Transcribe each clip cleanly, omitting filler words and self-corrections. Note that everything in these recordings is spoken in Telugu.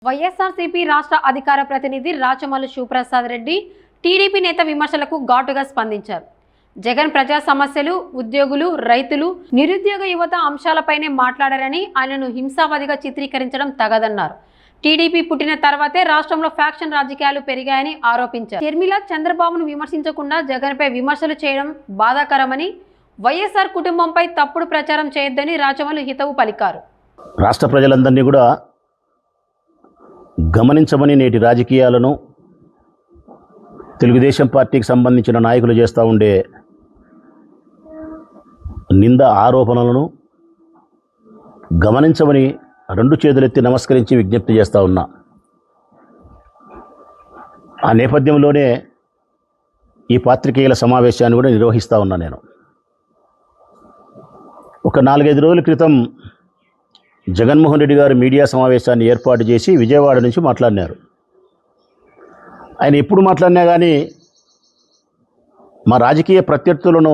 వైఎస్ఆర్సీపీ రాష్ట్ర అధికార ప్రతినిధి రాచమల్లు శివప్రసాద్ రెడ్డి టీడీపీ నేత విమర్శలకు ఘాటుగా స్పందించారు. జగన్ ప్రజా సమస్యలు, ఉద్యోగులు, రైతులు, నిరుద్యోగ యువత అంశాలపైనే మాట్లాడారని, ఆయనను హింసావాదిగా చిత్రీకరించడం తగదన్నారు. టీడీపీ పుట్టిన తర్వాతే రాష్ట్రంలో ఫ్యాక్షన్ రాజకీయాలు పెరిగాయని ఆరోపించారు. షర్మిల చంద్రబాబును విమర్శించకుండా జగన్పై విమర్శలు చేయడం బాధాకరమని, వైఎస్ఆర్ కుటుంబంపై తప్పుడు ప్రచారం చేయొద్దని రాచమల్లు హితవు పలికారు. రాష్ట్ర ప్రజలందరినీ కూడా గమనించమని నేటి రాజకీయాలను తెలుగుదేశం పార్టీకి సంబంధించిన నాయకులు చేస్తూ ఉండే నింద ఆరోపణలను గమనించమని రెండు చేతులెత్తి నమస్కరించి విజ్ఞప్తి చేస్తూ ఉన్నా. ఆ నేపథ్యంలోనే ఈ పాత్రికేయుల సమావేశాన్ని కూడా నిర్వహిస్తూ ఉన్నా. నేను ఒక 4-5 రోజుల క్రితం జగన్మోహన్ రెడ్డి గారు మీడియా సమావేశాన్ని ఏర్పాటు చేసి విజయవాడ నుంచి మాట్లాడినారు. ఆయన ఎప్పుడు మాట్లాడినా కానీ మా రాజకీయ ప్రత్యర్థులను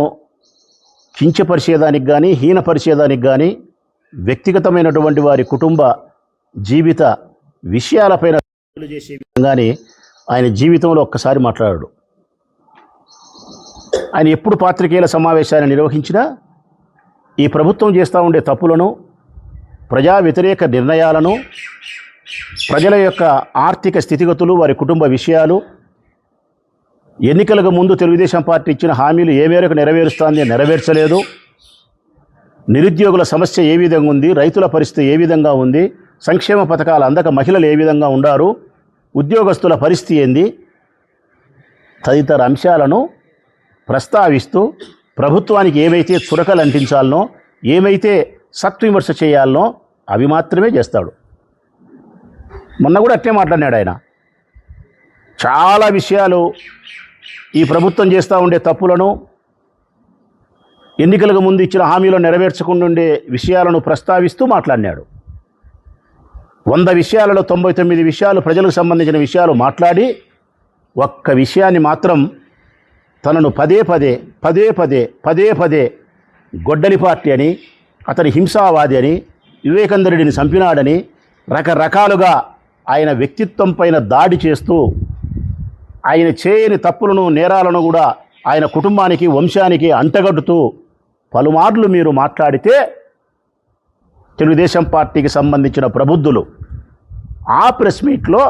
కించపరిచేదానికి కానీ, హీనపరిచేదానికి కానీ, వ్యక్తిగతమైనటువంటి వారి కుటుంబ జీవిత విషయాలపైన చేసే విధంగానే ఆయన జీవితంలో ఒక్కసారి మాట్లాడాడు. ఆయన ఎప్పుడు పాత్రికేయుల సమావేశాన్ని నిర్వహించినా ఈ ప్రభుత్వం చేస్తూ ఉండే తప్పులను, ప్రజా వ్యతిరేక నిర్ణయాలను, ప్రజల యొక్క ఆర్థిక స్థితిగతులు, వారి కుటుంబ విషయాలు, ఎన్నికలకు ముందు తెలుగుదేశం పార్టీ ఇచ్చిన హామీలు ఏ మేరకు నెరవేరుస్తోంది, నెరవేర్చలేదు, నిరుద్యోగుల సమస్య ఏ విధంగా ఉంది, రైతుల పరిస్థితి ఏ విధంగా ఉంది, సంక్షేమ పథకాలు అందక మహిళలు ఏ విధంగా ఉండారు, ఉద్యోగస్తుల పరిస్థితి ఏంది తదితర అంశాలను ప్రస్తావిస్తూ ప్రభుత్వానికి ఏమైతే చురకలు అంటించాలనో, ఏమైతే సత్విమర్శ చేయాలనో అవి మాత్రమే చేస్తాడు. మొన్న కూడా అట్లే మాట్లాడినాడు ఆయన. చాలా విషయాలు ఈ ప్రభుత్వం చేస్తూ ఉండే తప్పులను, ఎన్నికలకు ముందు ఇచ్చిన హామీలను నెరవేర్చకుండా ఉండే విషయాలను ప్రస్తావిస్తూ మాట్లాడినాడు. 100 విషయాలలో 99 విషయాలు ప్రజలకు సంబంధించిన విషయాలు మాట్లాడి, ఒక్క విషయాన్ని మాత్రం తనను పదే పదే గొడ్డలి పార్టీ అని, అతని హింసావాది అని, వివేకానంద రెడ్డిని చంపినాడని రకరకాలుగా ఆయన వ్యక్తిత్వం పైన దాడి చేస్తూ, ఆయన చేయని తప్పులను, నేరాలను కూడా ఆయన కుటుంబానికి, వంశానికి అంటగడుతూ పలుమార్లు మీరు మాట్లాడితే తెలుగుదేశం పార్టీకి సంబంధించిన ప్రబుద్ధులు ఆ ప్రెస్ మీట్లో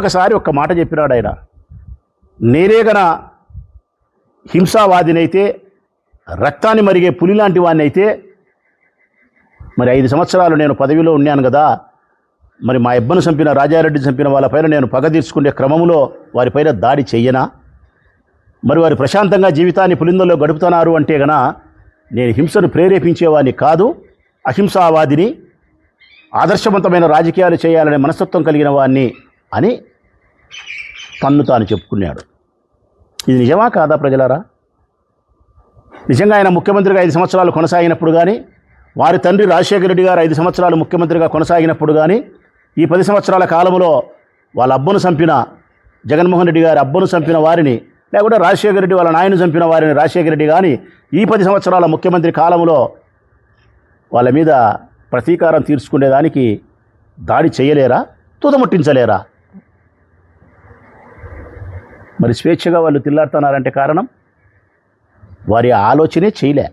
ఒకసారి ఒక్క మాట చెప్పినాడు ఆయన. నేరేగన హింసావాదినైతే, రక్తాన్ని మరిగే పులి లాంటి వాడిని అయితే, మరి 5 సంవత్సరాలు నేను పదవిలో ఉన్నాను కదా, మరి మా అబ్బను చంపిన, రాజారెడ్డిని చంపిన వాళ్ళపైన నేను పగ తీర్చుకునే క్రమంలో వారిపైన దాడి చెయ్యనా? మరి వారు ప్రశాంతంగా జీవితాన్ని పులిందల్లో గడుపుతున్నారు అంటే గన నేను హింసను ప్రేరేపించేవాడిని కాదు, అహింసావాదిని, ఆదర్శవంతమైన రాజకీయాలు చేయాలనే మనస్తత్వం కలిగిన వాడిని అని తన్ను తాను చెప్పుకున్నాడు. ఇది నిజమా కాదా ప్రజలారా? నిజంగా ఆయన ముఖ్యమంత్రిగా 5 సంవత్సరాలు కొనసాగినప్పుడు కానీ, వారి తండ్రి రాజశేఖర రెడ్డి గారు 5 సంవత్సరాలు ముఖ్యమంత్రిగా కొనసాగినప్పుడు కానీ, ఈ 10 సంవత్సరాల కాలంలో వాళ్ళ అబ్బను చంపిన, జగన్మోహన్ రెడ్డి గారి అబ్బను చంపిన వారిని, లేకుంటే రాజశేఖర రెడ్డి వాళ్ళ నాయను చంపిన వారిని రాజశేఖర రెడ్డి కానీ ఈ 10 సంవత్సరాల ముఖ్యమంత్రి కాలంలో వాళ్ళ మీద ప్రతీకారం తీర్చుకునేదానికి దాడి చేయలేరా? తుదముట్టించలేరా? మరి స్వేచ్ఛగా వాళ్ళు తిల్లాడుతున్నారంటే కారణం వారి ఆలోచనే చేయలే.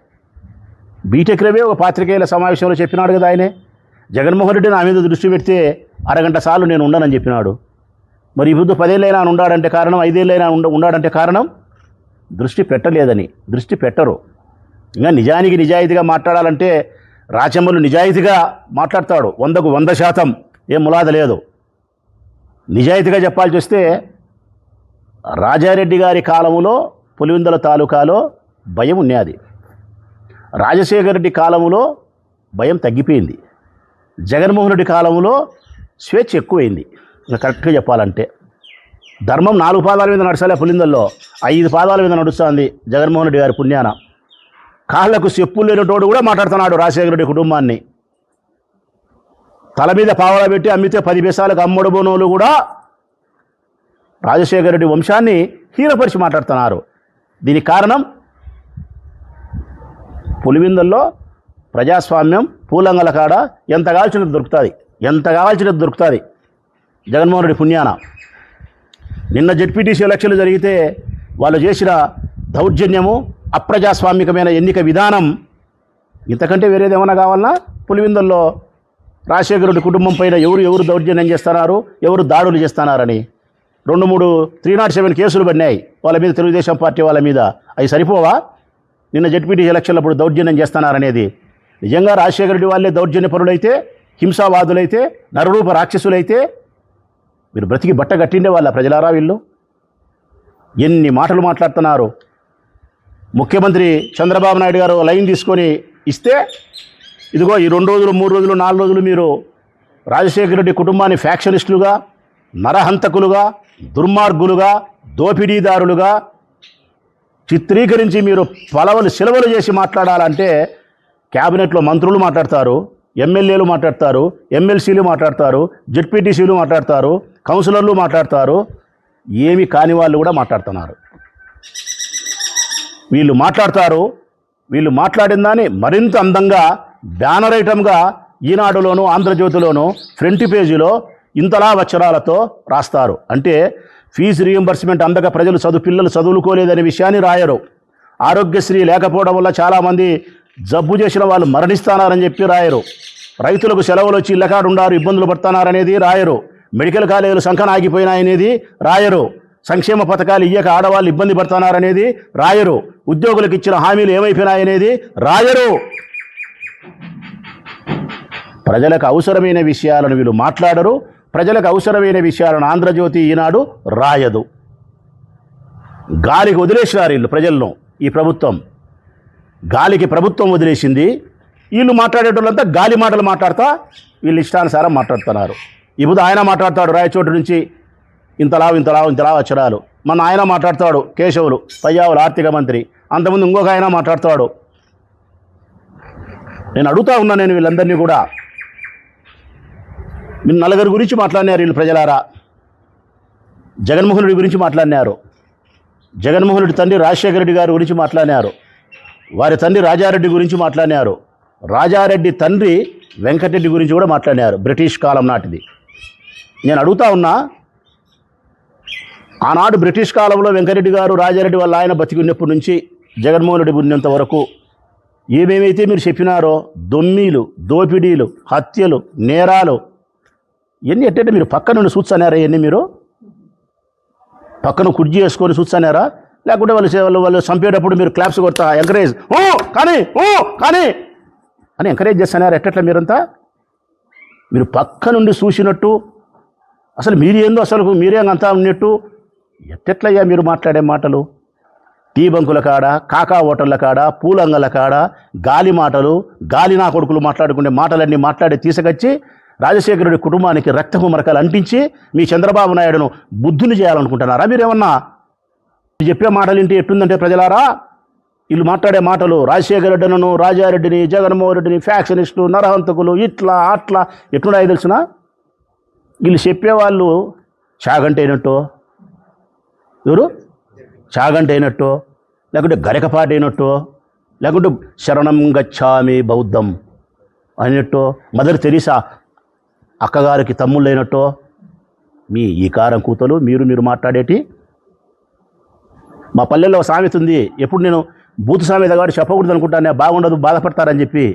బీటెక్ రవే ఒక పాత్రికేయుల సమావేశంలో చెప్పినాడు కదా ఆయనే, జగన్మోహన్ రెడ్డి నా మీద దృష్టి పెడితే అరగంట సార్లు నేను ఉండనని చెప్పినాడు. మరి ఇప్పుడు 10 ఏళ్ళైనా ఉండాడంటే కారణం, 5 ఏళ్ళైనా ఉండాడంటే కారణం దృష్టి పెట్టలేదని. దృష్టి పెట్టరు. ఇంకా నిజానికి నిజాయితీగా మాట్లాడాలంటే రాచమల్లు నిజాయితీగా మాట్లాడతాడు. 100కు 100% ఏం ములాద లేదు. నిజాయితీగా చెప్పాల్సి వస్తే రాజారెడ్డి గారి కాలంలో పులివెందుల తాలూకాలో భయం ఉన్నది. రాజశేఖర రెడ్డి కాలంలో భయం తగ్గిపోయింది. జగన్మోహన్ రెడ్డి కాలంలో స్వేచ్ఛ ఎక్కువైంది. ఇంకా కరెక్ట్గా చెప్పాలంటే ధర్మం 4 పాదాల మీద నడచాలే, పులిందల్లో 5 పాదాల మీద నడుస్తుంది జగన్మోహన్ రెడ్డి గారి పుణ్యాన. కాళ్ళకు చెప్పులు లేనిటోడు కూడా మాట్లాడుతున్నాడు రాజశేఖర రెడ్డి కుటుంబాన్ని. తల మీద పావలా పెట్టి అమ్మితే 10 పైసలకు అమ్ముడుబోనోళ్ళు కూడా రాజశేఖర రెడ్డి వంశాన్ని హీనపరిచి మాట్లాడుతున్నారు. దీనికి కారణం పులివెందుల్లో ప్రజాస్వామ్యం పూలంగల కాడ ఎంత కావాల్సినది దొరుకుతుంది, జగన్మోహన్ రెడ్డి పుణ్యాన. నిన్న జెడ్పీటీసీ ఎలక్షన్లు జరిగితే వాళ్ళు చేసిన దౌర్జన్యము, అప్రజాస్వామికమైన ఎన్నిక విధానం, ఇంతకంటే వేరేది ఏమన్నా కావాలన్నా? పులివిందల్లో రాజశేఖర రెడ్డి కుటుంబం పైన ఎవరు దౌర్జన్యం చేస్తున్నారు, ఎవరు దాడులు చేస్తున్నారని 2-3 307 కేసులు పడినాయి వాళ్ళ మీద, తెలుగుదేశం పార్టీ వాళ్ళ మీద. అవి సరిపోవా? నిన్న జెడ్పీటీసీ ఎలక్షన్లప్పుడు దౌర్జన్యం చేస్తున్నారనేది. నిజంగా రాజశేఖర రెడ్డి వాళ్ళే దౌర్జన్యపరులైతే, హింసావాదులైతే, నరరూప రాక్షసులైతే మీరు బ్రతికి బట్ట కట్టిండే వాళ్ళ ప్రజలారా వీళ్ళు? ఎన్ని మాటలు మాట్లాడుతున్నారు. ముఖ్యమంత్రి చంద్రబాబు నాయుడు గారు లైన్ తీసుకొని ఇస్తే ఇదిగో ఈ 2 రోజులు 3 రోజులు 4 రోజులు మీరు రాజశేఖర రెడ్డి కుటుంబాన్ని ఫ్యాక్షనిస్టులుగా, నరహంతకులుగా, దుర్మార్గులుగా, దోపిడీదారులుగా చిత్రీకరించి మీరు సెలవులు చేసి మాట్లాడాలంటే క్యాబినెట్లో మంత్రులు మాట్లాడతారు, ఎమ్మెల్యేలు మాట్లాడతారు, ఎమ్మెల్సీలు మాట్లాడతారు, జెడ్పీటీసీలు మాట్లాడతారు, కౌన్సిలర్లు మాట్లాడతారు, ఏమి కాని వాళ్ళు కూడా మాట్లాడుతున్నారు. వీళ్ళు మాట్లాడతారు. వీళ్ళు మాట్లాడిన దాన్ని మరింత అందంగా బ్యానర్ ఐటమ్గా ఈనాడులోను ఆంధ్రజ్యోతిలోను ఫ్రంట్ పేజీలో ఇంతలా అక్షరాలతో రాస్తారు. అంటే ఫీజు రీయింబర్స్మెంట్ అందక పిల్లలు చదువుకోలేదనే విషయాన్ని రాయరు. ఆరోగ్యశ్రీ లేకపోవడం వల్ల చాలామంది జబ్బు చేసిన వాళ్ళు మరణిస్తున్నారని చెప్పి రాయరు. రైతులకు సెలవులు వచ్చి ఇళ్ళకాడు ఉండారు, ఇబ్బందులు పడుతున్నారనేది రాయరు. మెడికల్ కాలేజీలు సంఖన ఆగిపోయినాయనేది రాయరు. సంక్షేమ పథకాలు ఇయ్యక ఆడవాళ్ళు ఇబ్బంది పడుతున్నారనేది రాయరు. ఉద్యోగులకు ఇచ్చిన హామీలు ఏమైపోయినాయనేది రాయరు. ప్రజలకు అవసరమైన విషయాలను వీళ్ళు మాట్లాడరు. ప్రజలకు అవసరమైన విషయాలను ఆంధ్రజ్యోతి ఈనాడు రాయదు. గాలికి వదిలేసినారు వీళ్ళు ప్రజలను. ఈ ప్రభుత్వం గాలికి ప్రభుత్వం వదిలేసింది. వీళ్ళు మాట్లాడేటోళ్ళంతా గాలి మాటలు మాట్లాడతా వీళ్ళు ఇష్టానుసారం మాట్లాడుతున్నారు. ఇప్పుడు ఆయన మాట్లాడతాడు రాయచోటు నుంచి ఇంతలా అక్షరాలు. మన ఆయన మాట్లాడతాడు కేశవులు, పయ్యావులు ఆర్థిక మంత్రి. అంతకుముందు ఇంకొక ఆయన మాట్లాడతాడు. నేను అడుగుతా ఉన్నాను వీళ్ళందరినీ కూడా. మీరు 4 గురించి మాట్లాడినారు వీళ్ళు ప్రజలారా. జగన్మోహన్ రెడ్డి గురించి మాట్లాడినారు. జగన్మోహన్ రెడ్డి తండ్రి రాజశేఖర రెడ్డి గారి గురించి మాట్లాడినారు. వారి తండ్రి రాజారెడ్డి గురించి మాట్లాడినారు. రాజారెడ్డి తండ్రి వెంకటరెడ్డి గురించి కూడా మాట్లాడినారు, బ్రిటిష్ కాలం నాటిది. నేను అడుగుతా ఉన్నా, ఆనాడు బ్రిటిష్ కాలంలో వెంకటరెడ్డి గారు రాజారెడ్డి వాళ్ళ ఆయన బతికి ఉన్నప్పటి నుంచి జగన్మోహన్ రెడ్డి ఉన్నంత వరకు ఏమేమైతే మీరు చెప్పినారో, దొమ్మీలు, దోపిడీలు, హత్యలు, నేరాలు, ఇవన్నీ ఎట్టంటే మీరు పక్క నుండి చూస్తున్నారా? ఇవన్నీ మీరు పక్కన కుర్జీ వేసుకొని చూస్తున్నారా? లేకుంటే వాళ్ళు చంపేటప్పుడు మీరు క్లాప్స్ కొడతా ఎంకరేజ్ కానీ అని ఎంకరేజ్ చేస్తున్నారా? ఎట్టట్లా మీరంతా మీరు పక్క నుండి చూసినట్టు, అసలు మీరేందో అసలు మీరేంతా ఉన్నట్టు ఎట్టెట్లయ్యా మీరు మాట్లాడే మాటలు? టీ బంకుల కాడ, కాకా హోటళ్ళ కాడ, పూలంగల కాడ గాలి మాటలు, గాలి నా కొడుకులు మాట్లాడుకునే మాటలన్నీ మాట్లాడి తీసుకొచ్చి రాజశేఖర రెడ్డి కుటుంబానికి రక్తపు మరకలు అంటించి మీ చంద్రబాబు నాయుడును బుద్ధుని చేయాలనుకుంటున్నారా? మీరేమన్నా చెప్పే మాటలు ఏంటి ఎట్టుందంటే ప్రజలారా, వీళ్ళు మాట్లాడే మాటలు రాజశేఖర రెడ్డిను, రాజారెడ్డిని, జగన్మోహన్ రెడ్డిని ఫ్యాక్షనిస్టులు, నరహంతకులు, ఇట్లా అట్లా ఎట్లున్నాయో తెలిసిన? వీళ్ళు చెప్పేవాళ్ళు చాగంటే అయినట్టు, ఎవరు చాగంటే అయినట్టు, లేకుంటే గరికపాటి అయినట్టు, లేకుంటే శరణం గచ్చామి బౌద్ధం అయినట్టు, మదర్ తెరీసా అక్కగారికి తమ్ముళ్ళైనట్టు మీ ఈ కారం కూతలు మీరు మాట్లాడేటి. మా పల్లెల్లో సామెత ఉంది, ఎప్పుడు నేను బూతు సామెత కాబట్టి చెప్పకూడదు అనుకుంటానే, బాగుండదు బాధపడతారని చెప్పి.